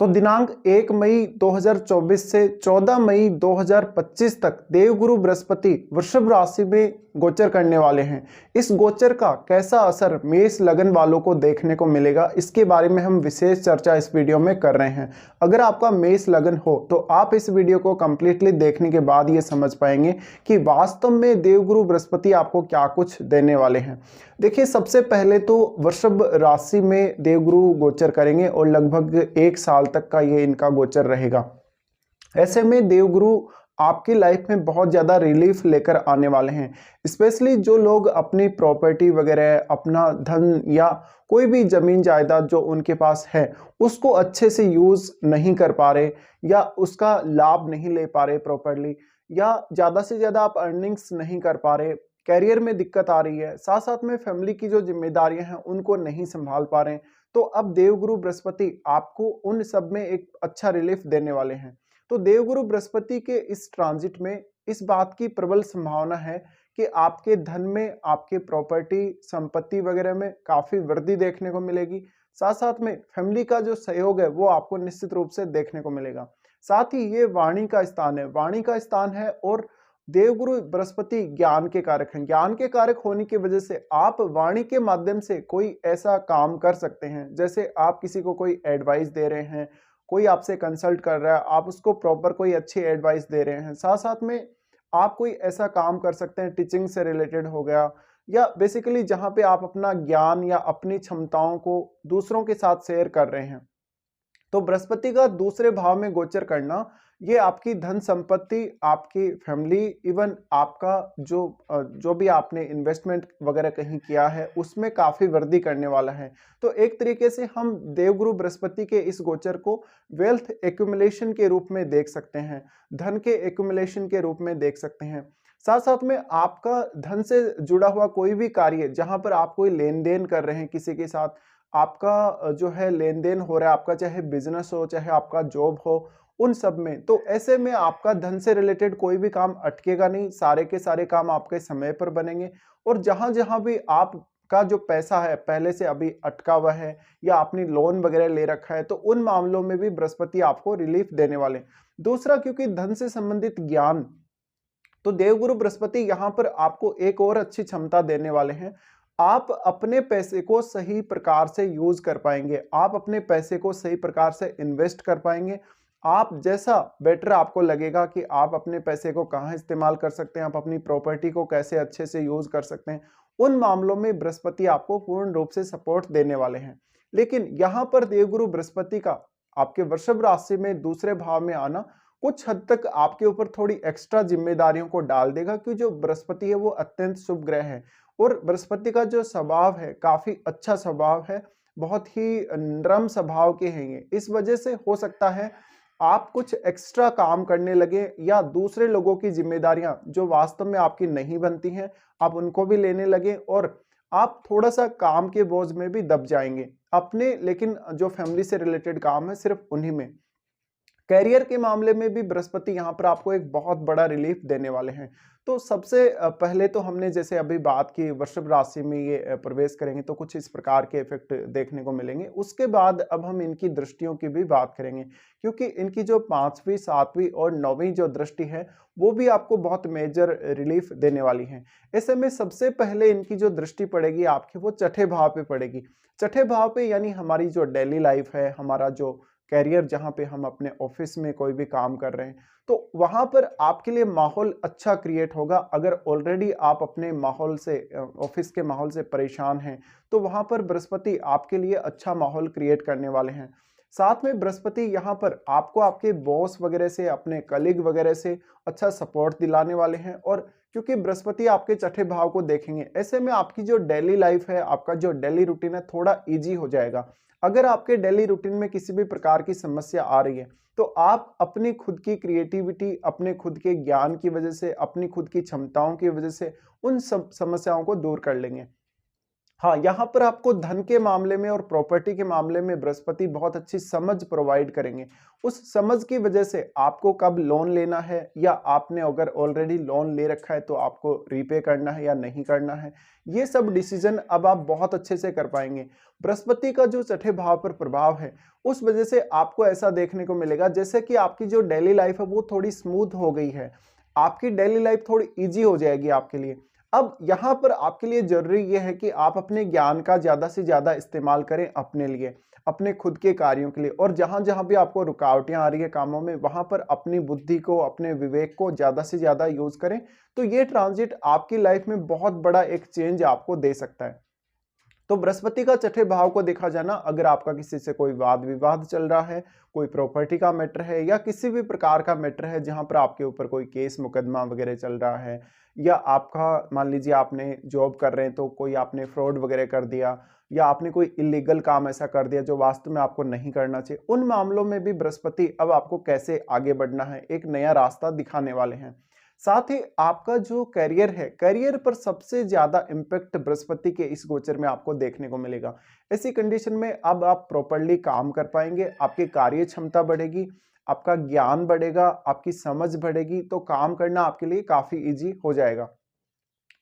तो दिनांक 1 मई 2024 से 14 मई 2025 तक देवगुरु बृहस्पति वृषभ राशि में गोचर करने वाले हैं। इस गोचर का कैसा असर मेष लगन वालों को देखने को मिलेगा, इसके बारे में हम विशेष चर्चा इस वीडियो में कर रहे हैं। अगर आपका मेष लगन हो तो आप इस वीडियो को कंप्लीटली देखने के बाद ये समझ पाएंगे कि वास्तव में देवगुरु बृहस्पति आपको क्या कुछ देने वाले हैं। देखिए, सबसे पहले तो वृषभ राशि में देवगुरु गोचर करेंगे और लगभग 1 साल तक का ये इनका गोचर रहेगा। ऐसे में देवगुरु आपकी लाइफ में बहुत ज़्यादा रिलीफ लेकर आने वाले हैं। स्पेशली जो लोग अपनी प्रॉपर्टी वगैरह, अपना धन या कोई भी ज़मीन जायदाद जो उनके पास है उसको अच्छे से यूज़ नहीं कर पा रहे या उसका लाभ नहीं ले पा रहे प्रॉपरली, या ज़्यादा से ज़्यादा आप अर्निंग्स नहीं कर पा रहे, कैरियर में दिक्कत आ रही है, साथ साथ में फैमिली की जो जिम्मेदारियां हैं उनको नहीं संभाल पा रहे हैं, तो अब देवगुरु बृहस्पति आपको उन सब में एक अच्छा रिलीफ देने वाले हैं। तो देवगुरु बृहस्पति के इस ट्रांजिट में इस बात की प्रबल संभावना है कि आपके धन में, आपके प्रॉपर्टी संपत्ति वगैरह में काफी वृद्धि देखने को मिलेगी। साथ साथ में फैमिली का जो सहयोग है वो आपको निश्चित रूप से देखने को मिलेगा। साथ ही ये वाणी का स्थान है, वाणी का स्थान है, और देवगुरु बृहस्पति ज्ञान के कारक हैं। ज्ञान के कारक होने की वजह से आप वाणी के माध्यम से कोई ऐसा काम कर सकते हैं, जैसे आप किसी को कोई एडवाइस दे रहे हैं, कोई आपसे कंसल्ट कर रहा है, आप उसको प्रॉपर कोई अच्छी एडवाइस दे रहे हैं। साथ साथ में आप कोई ऐसा काम कर सकते हैं, टीचिंग से रिलेटेड हो गया, या बेसिकली जहां पे आप अपना ज्ञान या अपनी क्षमताओं को दूसरों के साथ शेयर कर रहे हैं। तो बृहस्पति का दूसरे भाव में गोचर करना ये आपकी धन संपत्ति, आपकी फैमिली, इवन आपका जो भी आपने इन्वेस्टमेंट वगैरह कहीं किया है उसमें काफी वृद्धि करने वाला है। तो एक तरीके से हम देवगुरु बृहस्पति के इस गोचर को वेल्थ एक्यूमुलेशन के रूप में देख सकते हैं, धन के एक्यूमुलेशन के रूप में देख सकते हैं। साथ साथ में आपका धन से जुड़ा हुआ कोई भी कार्य जहां पर आप कोई लेन देन कर रहे हैं किसी के साथ, आपका जो है लेन देन हो रहा है, आपका चाहे बिजनेस हो चाहे आपका जॉब हो, उन सब में, तो ऐसे में आपका धन से रिलेटेड कोई भी काम अटकेगा नहीं, सारे के सारे काम आपके समय पर बनेंगे। और जहां जहां भी आपका जो पैसा है पहले से अभी अटका हुआ है या आपने लोन वगैरह ले रखा है, तो उन मामलों में भी बृहस्पति आपको रिलीफ देने वाले। दूसरा, क्योंकि धन से संबंधित ज्ञान, तो देवगुरु बृहस्पति यहाँ पर आपको एक और अच्छी क्षमता देने वाले हैं। आप अपने पैसे को सही प्रकार से यूज कर पाएंगे, आप अपने पैसे को सही प्रकार से इन्वेस्ट कर पाएंगे। आप जैसा बेटर आपको लगेगा कि आप अपने पैसे को कहाँ इस्तेमाल कर सकते हैं, आप अपनी प्रॉपर्टी को कैसे अच्छे से यूज कर सकते हैं, उन मामलों में बृहस्पति आपको पूर्ण रूप से सपोर्ट देने वाले हैं। लेकिन यहाँ पर देवगुरु बृहस्पति का आपके वृषभ राशि में दूसरे भाव में आना कुछ हद तक आपके ऊपर थोड़ी एक्स्ट्रा जिम्मेदारियों को डाल देगा, क्योंकि जो बृहस्पति है वो अत्यंत शुभ ग्रह है और बृहस्पति का जो स्वभाव है काफी अच्छा स्वभाव है, बहुत ही नरम स्वभाव के हैं ये। इस वजह से हो सकता है आप कुछ एक्स्ट्रा काम करने लगे या दूसरे लोगों की जिम्मेदारियां जो वास्तव में आपकी नहीं बनती हैं आप उनको भी लेने लगे, और आप थोड़ा सा काम के बोझ में भी दब जाएंगे अपने, लेकिन जो फैमिली से रिलेटेड काम है सिर्फ उन्हीं में। कैरियर के मामले में भी बृहस्पति यहाँ पर आपको एक बहुत बड़ा रिलीफ देने वाले हैं। तो सबसे पहले तो हमने जैसे अभी बात की वृषभ राशि में ये प्रवेश करेंगे तो कुछ इस प्रकार के इफेक्ट देखने को मिलेंगे। उसके बाद अब हम इनकी दृष्टियों की भी बात करेंगे, क्योंकि इनकी जो 5वीं 7वीं और 9वीं जो दृष्टि है वो भी आपको बहुत मेजर रिलीफ देने वाली है। ऐसे में सबसे पहले इनकी जो दृष्टि पड़ेगी आपकी वो छठे भाव पे पड़ेगी। छठे भाव पे यानी हमारी जो डेली लाइफ है, हमारा जो कैरियर, जहां पे हम अपने ऑफिस में कोई भी काम कर रहे हैं, तो वहां पर आपके लिए माहौल अच्छा क्रिएट होगा। अगर ऑलरेडी आप अपने माहौल से, ऑफिस के माहौल से परेशान हैं, तो वहां पर बृहस्पति आपके लिए अच्छा माहौल क्रिएट करने वाले हैं। साथ में बृहस्पति यहाँ पर आपको आपके बॉस वगैरह से, अपने कलीग वगैरह से अच्छा सपोर्ट दिलाने वाले हैं। और क्योंकि बृहस्पति आपके छठे भाव को देखेंगे, ऐसे में आपकी जो डेली लाइफ है, आपका जो डेली रूटीन है थोड़ा इजी हो जाएगा। अगर आपके डेली रूटीन में किसी भी प्रकार की समस्या आ रही है तो आप अपनी खुद की क्रिएटिविटी, अपने खुद के ज्ञान की वजह से, अपनी खुद की क्षमताओं की वजह से उन सब समस्याओं को दूर कर लेंगे। हाँ, यहाँ पर आपको धन के मामले में और प्रॉपर्टी के मामले में बृहस्पति बहुत अच्छी समझ प्रोवाइड करेंगे। उस समझ की वजह से आपको कब लोन लेना है, या आपने अगर ऑलरेडी लोन ले रखा है तो आपको रीपे करना है या नहीं करना है, ये सब डिसीजन अब आप बहुत अच्छे से कर पाएंगे। बृहस्पति का जो छठे भाव पर प्रभाव है, उस वजह से आपको ऐसा देखने को मिलेगा जैसे कि आपकी जो डेली लाइफ है वो थोड़ी स्मूथ हो गई है। आपकी डेली लाइफ थोड़ी ईजी हो जाएगी आपके लिए। अब यहाँ पर आपके लिए ज़रूरी ये है कि आप अपने ज्ञान का ज़्यादा से ज़्यादा इस्तेमाल करें अपने लिए, अपने खुद के कार्यों के लिए, और जहाँ-जहाँ भी आपको रुकावटें आ रही है कामों में, वहाँ पर अपनी बुद्धि को, अपने विवेक को ज़्यादा से ज़्यादा यूज़ करें। तो ये ट्रांज़िट आपकी लाइफ में बहुत बड़ा एक चेंज आपको दे सकता है। तो बृहस्पति का छठे भाव को देखा जाए ना, अगर आपका किसी से कोई वाद विवाद चल रहा है, कोई प्रॉपर्टी का मैटर है या किसी भी प्रकार का मैटर है जहां पर आपके ऊपर कोई केस मुकदमा वगैरह चल रहा है, या आपका मान लीजिए आपने जॉब कर रहे हैं तो कोई आपने फ्रॉड वगैरह कर दिया, या आपने कोई इलीगल काम ऐसा कर दिया जो वास्तव में आपको नहीं करना चाहिए, उन मामलों में भी बृहस्पति अब आपको कैसे आगे बढ़ना है एक नया रास्ता दिखाने वाले हैं। साथ ही आपका जो करियर है, करियर पर सबसे ज्यादा इम्पैक्ट बृहस्पति के इस गोचर में आपको देखने को मिलेगा। ऐसी कंडीशन में अब आप प्रॉपर्ली काम कर पाएंगे, आपकी कार्य क्षमता बढ़ेगी, आपका ज्ञान बढ़ेगा, आपकी समझ बढ़ेगी, तो काम करना आपके लिए काफी इजी हो जाएगा।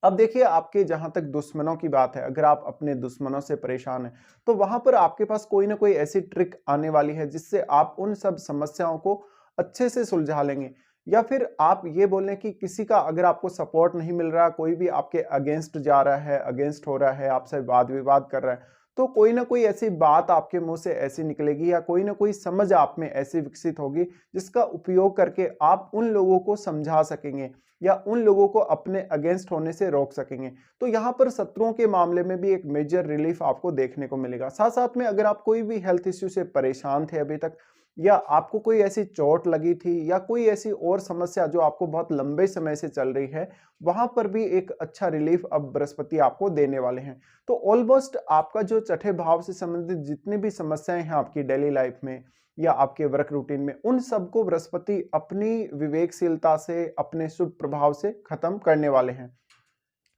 अब देखिए, आपके जहां तक दुश्मनों की बात है, अगर आप अपने दुश्मनों से परेशान हैं तो वहां पर आपके पास कोई ना कोई ऐसी ट्रिक आने वाली है जिससे आप उन सब समस्याओं को अच्छे से सुलझा लेंगे। या फिर आप ये बोल लें कि किसी का अगर आपको सपोर्ट नहीं मिल रहा, कोई भी आपके अगेंस्ट जा रहा है, अगेंस्ट हो रहा है, आपसे वाद विवाद कर रहा है, तो कोई ना कोई ऐसी बात आपके मुंह से ऐसी निकलेगी या कोई ना कोई समझ आप में ऐसी विकसित होगी जिसका उपयोग करके आप उन लोगों को समझा सकेंगे या उन लोगों को अपने अगेंस्ट होने से रोक सकेंगे। तो यहाँ पर शत्रुओं के मामले में भी एक मेजर रिलीफ आपको देखने को मिलेगा। साथ साथ में अगर आप कोई भी हेल्थ इश्यू से परेशान थे अभी तक, या आपको कोई ऐसी चोट लगी थी या कोई ऐसी और समस्या जो आपको बहुत लंबे समय से चल रही है, वहां पर भी एक अच्छा रिलीफ अब बृहस्पति आपको देने वाले हैं। तो ऑलमोस्ट आपका जो छठे भाव से संबंधित जितनी भी समस्याएं हैं आपकी डेली लाइफ में या आपके वर्क रूटीन में, उन सबको बृहस्पति अपनी विवेकशीलता से, अपने शुभ प्रभाव से खत्म करने वाले हैं।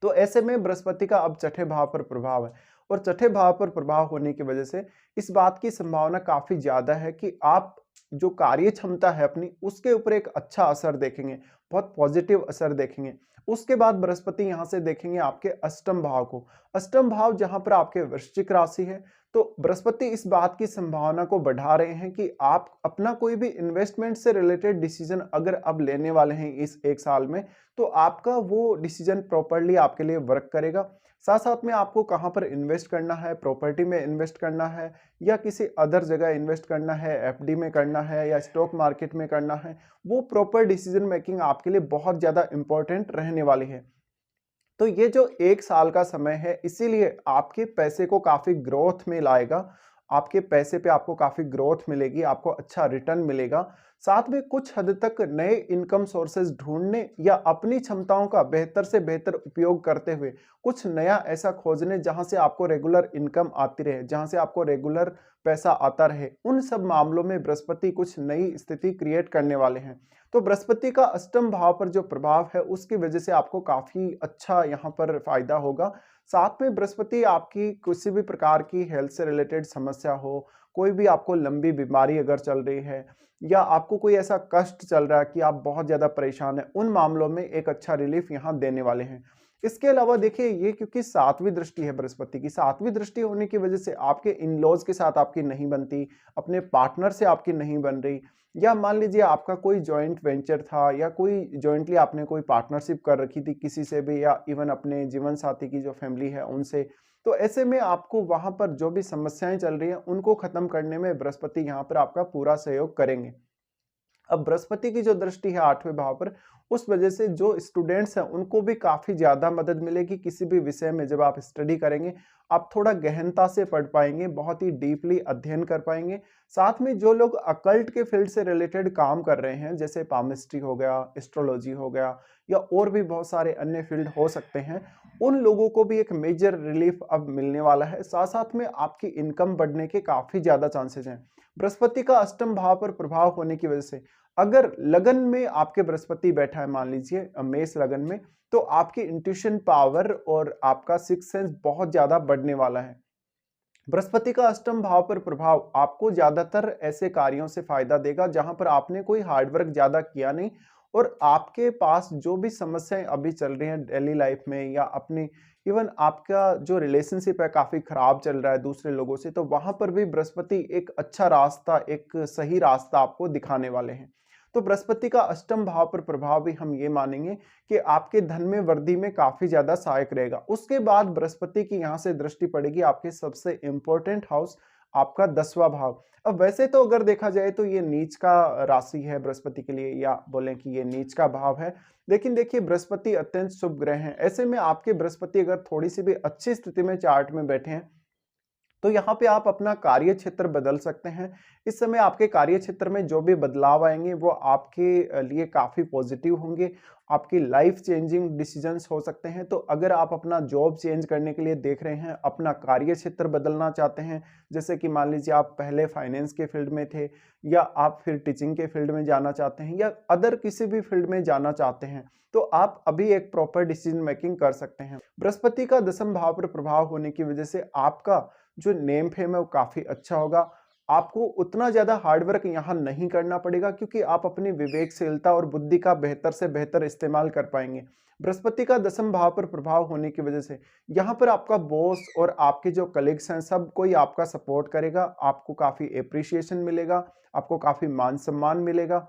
तो ऐसे में बृहस्पति का अब छठे भाव पर प्रभाव है, और छठे भाव पर प्रभाव होने की वजह से इस बात की संभावना काफी ज्यादा है कि आप जो कार्य क्षमता है अपनी, उसके ऊपर एक अच्छा असर देखेंगे, बहुत पॉजिटिव असर देखेंगे। उसके बाद बृहस्पति यहां से देखेंगे आपके अष्टम भाव को। अष्टम भाव जहां पर आपके वृश्चिक राशि है, तो बृहस्पति इस बात की संभावना को बढ़ा रहे हैं कि आप अपना कोई भी इन्वेस्टमेंट से रिलेटेड डिसीजन अगर अब लेने वाले हैं इस एक साल में, तो आपका वो डिसीजन प्रॉपरली आपके लिए वर्क करेगा। साथ साथ में आपको कहाँ पर इन्वेस्ट करना है, प्रॉपर्टी में इन्वेस्ट करना है या किसी अदर जगह इन्वेस्ट करना है, एफडी में करना है या स्टॉक मार्केट में करना है, वो प्रॉपर डिसीजन मेकिंग आपके लिए बहुत ज़्यादा इंपॉर्टेंट रहने वाली है। तो ये जो एक साल का समय है, इसीलिए आपके पैसे को काफ़ी ग्रोथ में लाएगा। आपके पैसे पे आपको काफ़ी ग्रोथ मिलेगी, आपको अच्छा रिटर्न मिलेगा। साथ में कुछ हद तक नए इनकम सोर्सेज ढूंढने या अपनी क्षमताओं का बेहतर से बेहतर उपयोग करते हुए कुछ नया ऐसा खोजने जहां से आपको रेगुलर इनकम आती रहे, जहां से आपको रेगुलर पैसा आता रहे, उन सब मामलों में बृहस्पति कुछ नई स्थिति क्रिएट करने वाले हैं। तो बृहस्पति का अष्टम भाव पर जो प्रभाव है, उसकी वजह से आपको काफी अच्छा यहाँ पर फायदा होगा। साथ में बृहस्पति आपकी किसी भी प्रकार की हेल्थ से रिलेटेड समस्या हो, कोई भी आपको लंबी बीमारी अगर चल रही है या आपको कोई ऐसा कष्ट चल रहा है कि आप बहुत ज्यादा परेशान हैं, उन मामलों में एक अच्छा रिलीफ यहाँ देने वाले हैं। इसके अलावा देखिए, ये क्योंकि सातवीं दृष्टि है बृहस्पति की, सातवीं दृष्टि होने की वजह से आपके इन लॉज के साथ आपकी नहीं बनती, अपने पार्टनर से आपकी नहीं बन रही, या मान लीजिए आपका कोई जॉइंट वेंचर था या कोई जॉइंटली आपने कोई पार्टनरशिप कर रखी थी किसी से भी, या इवन अपने जीवन साथी की जो फैमिली है उनसे, तो ऐसे में आपको वहां पर जो भी समस्याएं चल रही हैं उनको खत्म करने में बृहस्पति यहाँ पर आपका पूरा सहयोग करेंगे। अब बृहस्पति की जो दृष्टि है आठवें भाव पर, उस वजह से जो स्टूडेंट्स हैं उनको भी काफी ज्यादा मदद मिलेगी। किसी भी विषय में जब आप स्टडी करेंगे, आप थोड़ा गहनता से पढ़ पाएंगे, बहुत ही डीपली अध्ययन कर पाएंगे। साथ में जो लोग अकल्ट के फील्ड से रिलेटेड काम कर रहे हैं, जैसे पामिस्ट्री हो गया, एस्ट्रोलॉजी हो गया, या और भी बहुत सारे अन्य फील्ड हो सकते हैं, उन लोगों को भी एक मेजर रिलीफ अब मिलने वाला है। साथ साथ में आपकी इनकम बढ़ने के काफी ज्यादा चांसेस हैं। बृहस्पति का अष्टम भाव पर प्रभाव होने की वजह से अगर लगन में आपके बृहस्पति बैठा है, मान लीजिए मेष लगन में, तो आपकी इंट्यूशन पावर और आपका सिक्स सेंस बहुत ज्यादा बढ़ने वाला है। बृहस्पति का अष्टम भाव पर प्रभाव आपको ज्यादातर ऐसे कार्यों से फायदा देगा जहां पर आपने कोई हार्डवर्क ज्यादा किया नहीं और आपके पास जो भी समस्याएं अभी चल रही हैं डेली लाइफ में या अपनी इवन आपका जो रिलेशनशिप है काफी खराब चल रहा है दूसरे लोगों से, तो वहां पर भी बृहस्पति एक अच्छा रास्ता, एक सही रास्ता आपको दिखाने वाले हैं। तो बृहस्पति का अष्टम भाव पर प्रभाव भी हम ये मानेंगे कि आपके धन में वृद्धि में काफी ज्यादा सहायक रहेगा। उसके बाद बृहस्पति की यहाँ से दृष्टि पड़ेगी आपके सबसे इंपॉर्टेंट हाउस, आपका 10वां भाव। अब वैसे तो अगर देखा जाए तो ये नीच का राशि है बृहस्पति के लिए, या बोलें कि ये नीच का भाव है, लेकिन देखिए बृहस्पति अत्यंत शुभ ग्रह हैं। ऐसे में आपके बृहस्पति अगर थोड़ी सी भी अच्छी स्थिति में चार्ट में बैठे हैं तो यहाँ पे आप अपना कार्य क्षेत्र बदल सकते हैं। इस समय आपके कार्य क्षेत्र में जो भी बदलाव आएंगे वो आपके लिए काफी पॉजिटिव होंगे, आपकी लाइफ चेंजिंग डिसीजंस हो सकते हैं। तो अगर आप अपना जॉब चेंज करने के लिए देख रहे हैं, अपना कार्य क्षेत्र बदलना चाहते हैं, जैसे कि मान लीजिए आप पहले फाइनेंस के फील्ड में थे या आप फिर टीचिंग के फील्ड में जाना चाहते हैं या अदर किसी भी फील्ड में जाना चाहते हैं, तो आप अभी एक प्रॉपर डिसीजन मेकिंग कर सकते हैं। बृहस्पति का 10वें भाव पर प्रभाव होने की वजह से आपका जो नेम फेम है वो काफी अच्छा होगा। आपको उतना ज्यादा हार्डवर्क यहाँ नहीं करना पड़ेगा क्योंकि आप अपनी विवेकशीलता और बुद्धि का बेहतर से बेहतर इस्तेमाल कर पाएंगे। बृहस्पति का 10वें भाव पर प्रभाव होने की वजह से यहाँ पर आपका बॉस और आपके जो कलीग्स हैं सब कोई आपका सपोर्ट करेगा, आपको काफी एप्रिसिएशन मिलेगा, आपको काफी मान सम्मान मिलेगा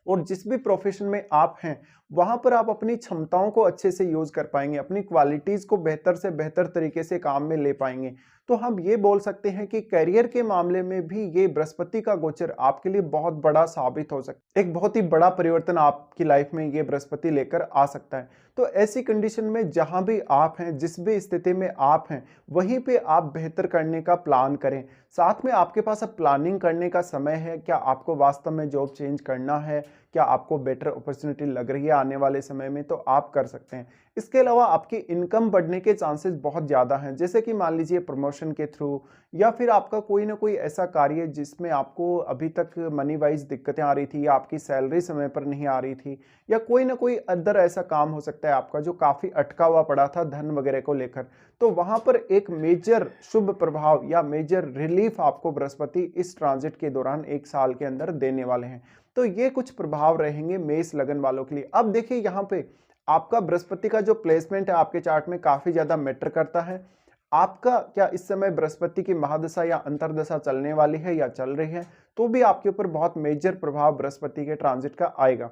और जिस भी प्रोफेशन में आप हैं वहां पर आप अपनी क्षमताओं को अच्छे से यूज कर पाएंगे, अपनी क्वालिटीज को बेहतर से बेहतर तरीके से काम में ले पाएंगे। तो हम ये बोल सकते हैं कि करियर के मामले में भी ये बृहस्पति का गोचर आपके लिए बहुत बड़ा साबित हो सकता है, एक बहुत ही बड़ा परिवर्तन आपकी लाइफ में ये बृहस्पति लेकर आ सकता है। तो ऐसी कंडीशन में जहां भी आप हैं, जिस भी स्थिति में आप हैं, वहीं पे आप बेहतर करने का प्लान करें। साथ में आपके पास अब प्लानिंग करने का समय है, क्या आपको वास्तव में जॉब चेंज करना है, क्या आपको बेटर अपॉर्चुनिटी लग रही है आने वाले समय में, तो आप कर सकते हैं। इसके अलावा आपकी इनकम बढ़ने के चांसेस बहुत ज़्यादा हैं, जैसे कि मान लीजिए प्रमोशन के थ्रू या फिर आपका कोई ना कोई ऐसा कार्य जिसमें आपको अभी तक मनी वाइज दिक्कतें आ रही थी या आपकी सैलरी समय पर नहीं आ रही थी, या कोई ना कोई अदर ऐसा काम हो सकता है आपका जो काफ़ी अटका हुआ पड़ा था धन वगैरह को लेकर। तो वहां पर एक मेजर शुभ प्रभाव या मेजर रिलीफ आपको बृहस्पति इस ट्रांजिट के दौरान 1 साल के अंदर देने वाले हैं। तो ये कुछ प्रभाव रहेंगे मेष लगन वालों के लिए। अब देखिए यहाँ पे आपका बृहस्पति का जो प्लेसमेंट है आपके चार्ट में काफी ज्यादा मैटर करता है। आपका क्या इस समय बृहस्पति की महादशा या अंतरदशा चलने वाली है या चल रही है, तो भी आपके ऊपर बहुत मेजर प्रभाव बृहस्पति के ट्रांजिट का आएगा।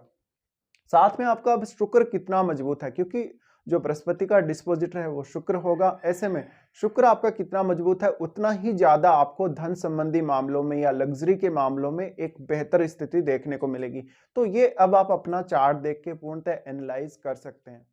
साथ में आपका अब शुक्र कितना मजबूत है, क्योंकि जो बृहस्पति का डिस्पोजिटर है वो शुक्र होगा। ऐसे में शुक्र आपका कितना मजबूत है उतना ही ज्यादा आपको धन संबंधी मामलों में या लग्जरी के मामलों में एक बेहतर स्थिति देखने को मिलेगी। तो ये अब आप अपना चार्ट देख के पूर्णतः एनालाइज कर सकते हैं।